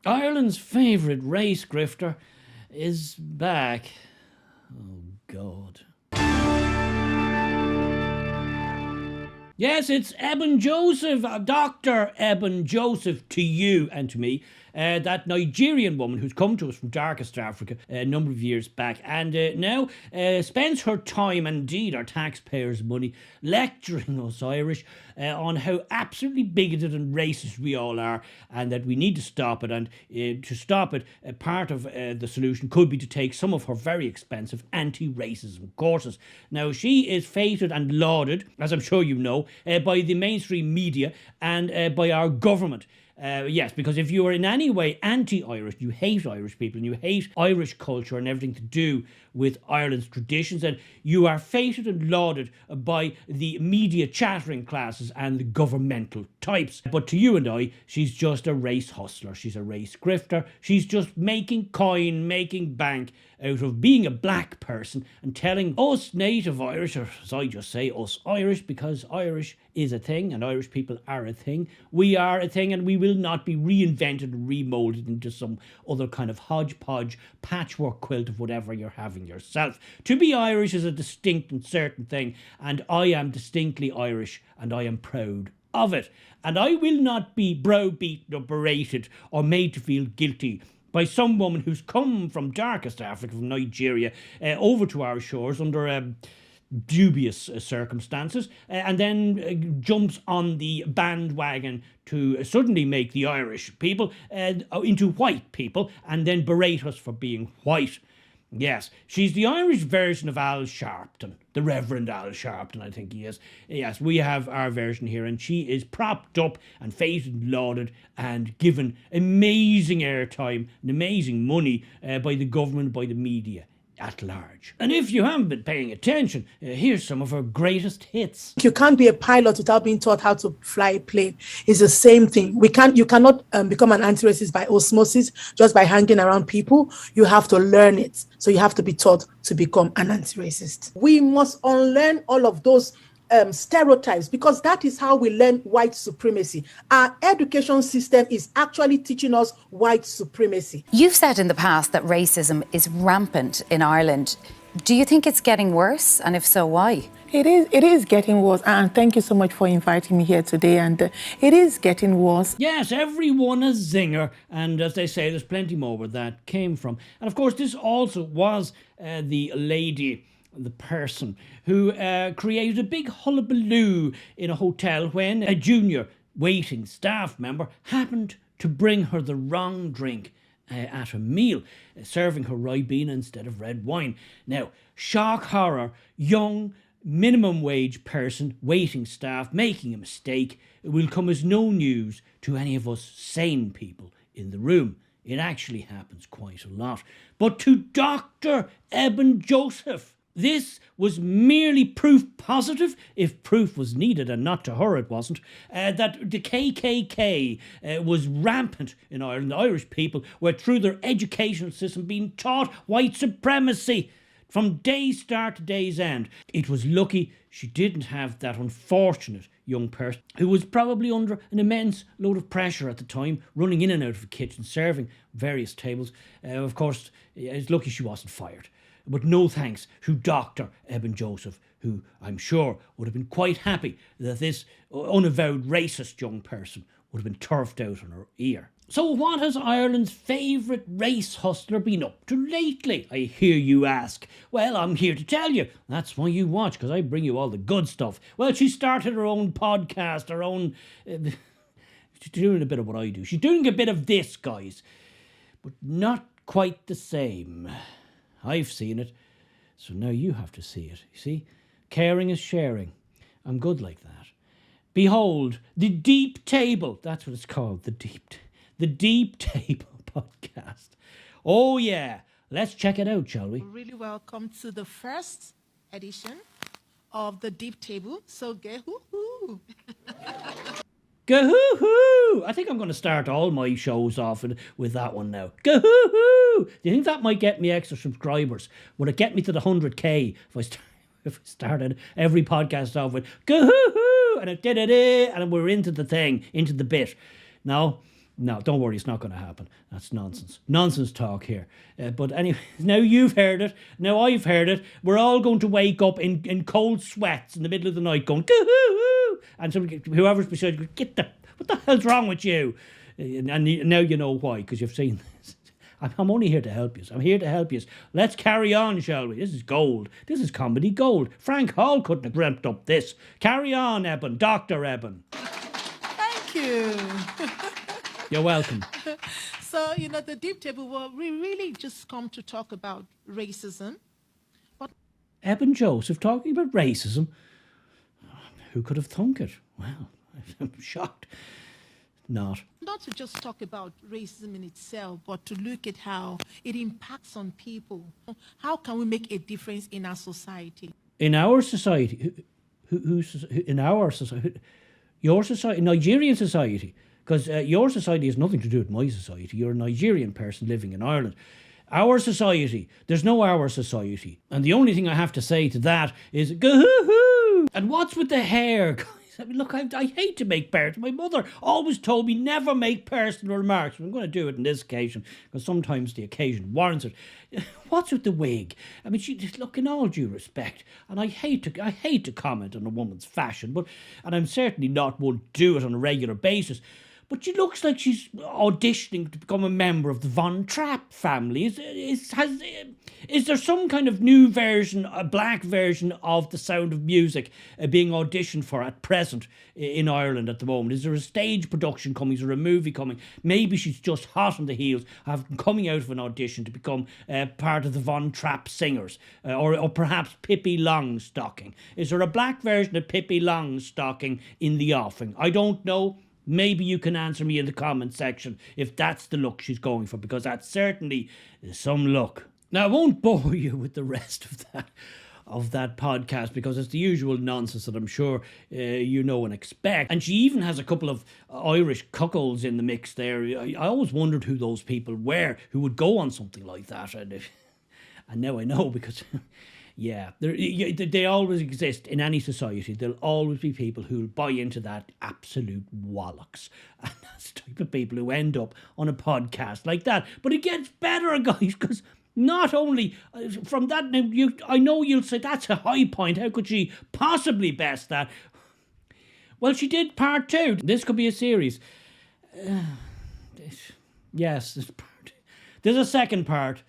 Ireland's favourite race grifter is back. Oh, God. Yes, it's Ebun Joseph, Dr. Ebun Joseph, to you and to me. That Nigerian woman who's come to us from darkest Africa a number of years back and now spends her time, and indeed our taxpayers' money, lecturing us Irish on how absolutely bigoted and racist we all are, and that we need to stop it. And to stop it, part of the solution could be to take some of her very expensive anti-racism courses. Now, she is feted and lauded, as I'm sure you know, by the mainstream media and by our government. Yes, because if you are in any way anti-Irish, you hate Irish people and you hate Irish culture and everything to do with Ireland's traditions, then you are feted and lauded by the media chattering classes and the governmental types. But to you and I, she's just a race hustler. She's a race grifter. She's just making coin, making bank out of being a black person and telling us native Irish, or as I just say, us Irish, because Irish is a thing and Irish people are a thing. We are a thing and we will not be reinvented and remoulded into some other kind of hodgepodge patchwork quilt of whatever you're having yourself. To be Irish is a distinct and certain thing, and I am distinctly Irish and I am proud of it. And I will not be browbeaten or berated or made to feel guilty by some woman who's come from darkest Africa, from Nigeria, over to our shores under dubious circumstances, and then jumps on the bandwagon to suddenly make the Irish people into white people and then berate us for being white. Yes, she's the Irish version of Al Sharpton, the Reverend Al Sharpton, I think he is. Yes, we have our version here, and she is propped up and feted and lauded and given amazing airtime and amazing money by the government, by the media at large. And if you haven't been paying attention, here's some of her greatest hits. You can't be a pilot without being taught how to fly a plane. It's the same thing. You cannot become an anti-racist by osmosis, just by hanging around people. You have to learn it. So you have to be taught to become an anti-racist. We must unlearn all of those stereotypes, because that is how we learn white supremacy. Our education system is actually teaching us white supremacy. You've said in the past that racism is rampant in Ireland. Do you think it's getting worse? And if so, why? It is getting worse. And thank you so much for inviting me here today. And it is getting worse. Yes, everyone a zinger. And as they say, there's plenty more where that came from. And of course, this also was the lady, the person who created a big hullabaloo in a hotel when a junior waiting staff member happened to bring her the wrong drink at a meal, serving her Ribena instead of red wine. Now, shock horror, young minimum wage person, waiting staff, making a mistake will come as no news to any of us sane people in the room. It actually happens quite a lot. But to Dr. Ebun Joseph, this was merely proof positive, if proof was needed, and not to her it wasn't, that the KKK was rampant in Ireland. The Irish people were, through their educational system, being taught white supremacy from day's start to day's end. It was lucky she didn't have that unfortunate young person who was probably under an immense load of pressure at the time, running in and out of the kitchen, serving various tables. Of course, it's lucky she wasn't fired. But no thanks to Dr. Ebun Joseph, who I'm sure would have been quite happy that this unavowed racist young person would have been turfed out on her ear. So what has Ireland's favourite race hustler been up to lately, I hear you ask? Well, I'm here to tell you. That's why you watch, because I bring you all the good stuff. Well, she started her own podcast, her own... she's doing a bit of what I do. She's doing a bit of this, guys. But not quite the same. I've seen it, so now you have to see it. You see? Caring is sharing. I'm good like that. Behold, the Deep Table. That's what it's called, the Deep Table podcast. Oh, yeah. Let's check it out, shall we? Really welcome to the first edition of the Deep Table. So get hoo-hoo. Gahoo-hoo! I think I'm going to start all my shows off with that one now. Gahoo-hoo! Do you think that might get me extra subscribers? Would it get me to the 100k if I started every podcast off with Gahoo-hoo! And it did it, and we're into the thing, into the bit. No, don't worry, it's not going to happen. That's nonsense. Nonsense talk here. But anyway, now you've heard it. Now I've heard it. We're all going to wake up in cold sweats in the middle of the night going, "Goo-hoo-hoo," and whoever's beside you, what the hell's wrong with you? And now you know why, because you've seen this. I'm only here to help you. I'm here to help you. Let's carry on, shall we? This is gold. This is comedy gold. Frank Hall couldn't have dreamt up this. Carry on, Ebun. Dr. Ebun. Thank you. You're welcome. So, the deep table, well, we really just come to talk about racism. Ebun Joseph talking about racism. Who could have thunk it? Well, I'm shocked. Not to just talk about racism in itself, but to look at how it impacts on people. How can we make a difference in our society? In our society? Who's in our society? Your society? Nigerian society? Because your society has nothing to do with my society. You're a Nigerian person living in Ireland. Our society. There's no our society. And the only thing I have to say to that is, go-hoo-hoo! And what's with the hair? I mean, look, I hate to make personal. My mother always told me never make personal remarks. I'm going to do it on this occasion because sometimes the occasion warrants it. What's with the wig? I mean, look, in all due respect, and I hate to comment on a woman's fashion, and I'm certainly not one to do it on a regular basis. But she looks like she's auditioning to become a member of the Von Trapp family. Is there some kind of new version, a black version of The Sound of Music being auditioned for at present in Ireland at the moment? Is there a stage production coming? Is there a movie coming? Maybe she's just hot on the heels of coming out of an audition to become part of the Von Trapp singers. Or perhaps Pippi Longstocking. Is there a black version of Pippi Longstocking in the offing? I don't know. Maybe you can answer me in the comment section if that's the look she's going for, because that certainly is some look. Now, I won't bore you with the rest of that podcast because it's the usual nonsense that I'm sure you know and expect. And she even has a couple of Irish cuckolds in the mix there. I always wondered who those people were who would go on something like that. And now I know because... Yeah, they always exist in any society. There'll always be people who'll buy into that absolute wallocks. And that's the type of people who end up on a podcast like that. But it gets better, guys, because not only from that, I know you'll say that's a high point. How could she possibly best that? Well, she did part 2. This could be a series. Yes, there's a second part.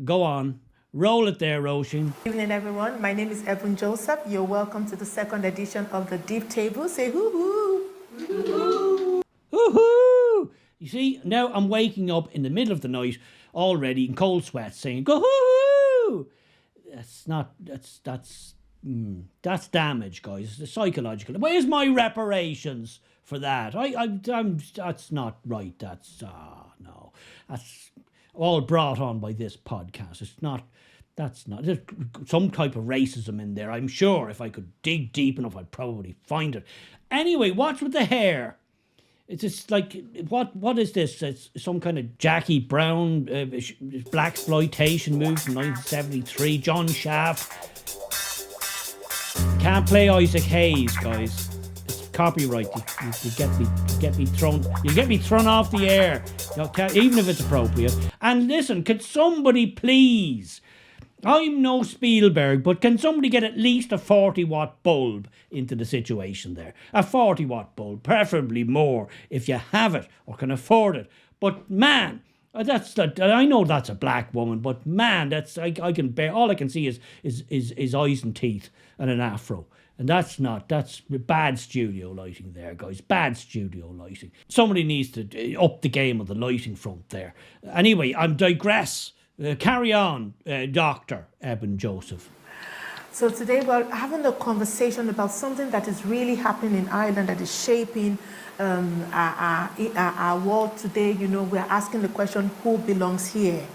Go on. Roll it there, Roisin. Good evening, everyone. My name is Ebun Joseph. You're welcome to the second edition of the Deep Table. Say hoo-hoo. Hoo-hoo. Hoo-hoo. You see, now I'm waking up in the middle of the night already in cold sweats saying, go hoo-hoo. That's damage, guys. It's psychological. Where's my reparations for that? That's not right. No. That's all brought on by this podcast. There's some type of racism in there. I'm sure if I could dig deep enough, I'd probably find it. Anyway, what's with the hair? It's just like, what is this? It's some kind of Jackie Brown black exploitation movie from 1973. John Shaft. Can't play Isaac Hayes, guys. It's copyright. You get me thrown off the air. Even if it's appropriate. And listen, can somebody please... I'm no Spielberg, but can somebody get at least a 40-watt bulb into the situation there? A 40-watt bulb, preferably more, if you have it or can afford it. But man, I know that's a black woman, but man, I can bear. All I can see is eyes and teeth and an afro. And that's bad studio lighting there, guys. Bad studio lighting. Somebody needs to up the game on the lighting front there. Anyway, I digress. Carry on, Dr. Ebun Joseph. So today we're having a conversation about something that is really happening in Ireland that is shaping our world today. We're asking the question, who belongs here?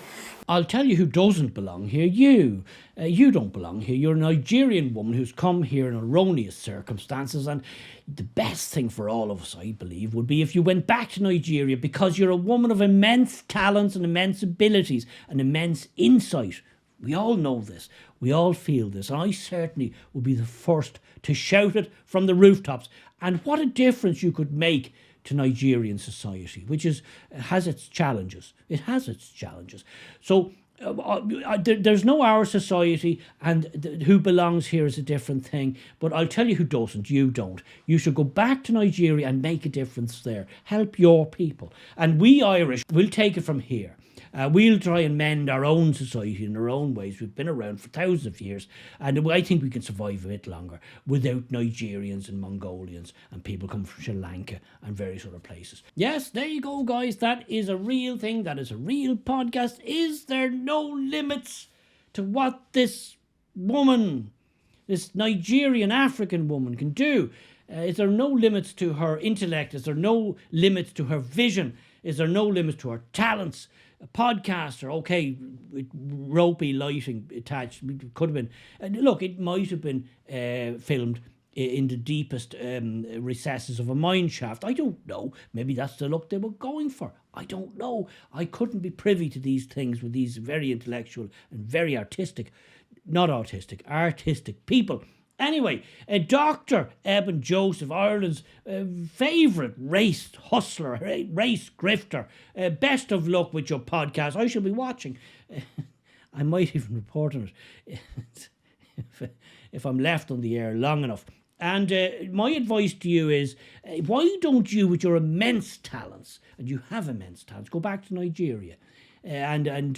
I'll tell you who doesn't belong here. You don't belong here. You're a Nigerian woman who's come here in erroneous circumstances, and the best thing for all of us, I believe, would be if you went back to Nigeria, because you're a woman of immense talents and immense abilities and immense insight. We all know this. We all feel this. And I certainly would be the first to shout it from the rooftops. And what a difference you could make to Nigerian society, which has its challenges. It has its challenges. So there's no our society, and who belongs here is a different thing. But I'll tell you who doesn't. You don't. You should go back to Nigeria and make a difference there. Help your people. And we Irish will take it from here. We'll try and mend our own society in our own ways. We've been around for thousands of years, and I think we can survive a bit longer without Nigerians and Mongolians and people coming from Sri Lanka and various other places. Yes, there you go, guys. That is a real thing. That is a real podcast. Is there no limits to what this woman, this Nigerian African woman, can do? Is there no limits to her intellect? Is there no limits to her vision? Is there no limits to her talents? A podcaster, okay, with ropey lighting attached, it could have been. Look, it might have been filmed in the deepest recesses of a mine shaft. I don't know. Maybe that's the look they were going for. I don't know. I couldn't be privy to these things with these very intellectual and very artistic people. Anyway, Dr. Ebun Joseph, Ireland's favourite race hustler, race grifter. Best of luck with your podcast. I shall be watching. I might even report on it if I'm left on the air long enough. And my advice to you is, why don't you, with your immense talents, and you have immense talents, go back to Nigeria and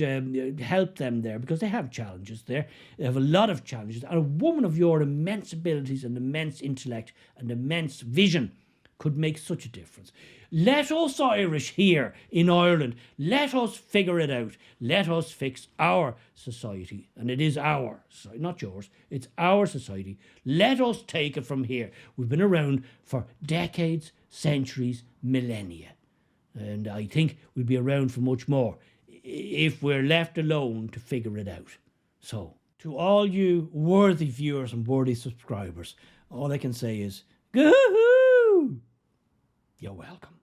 help them there, because they have challenges there. They have a lot of challenges. And a woman of your immense abilities and immense intellect and immense vision could make such a difference. Let us Irish here in Ireland, let us figure it out. Let us fix our society. And it is our society, not yours. It's our society. Let us take it from here. We've been around for decades, centuries, millennia. And I think we'll be around for much more if we're left alone to figure it out. So, to all you worthy viewers and worthy subscribers, all I can say is, goo-hoo! You're welcome.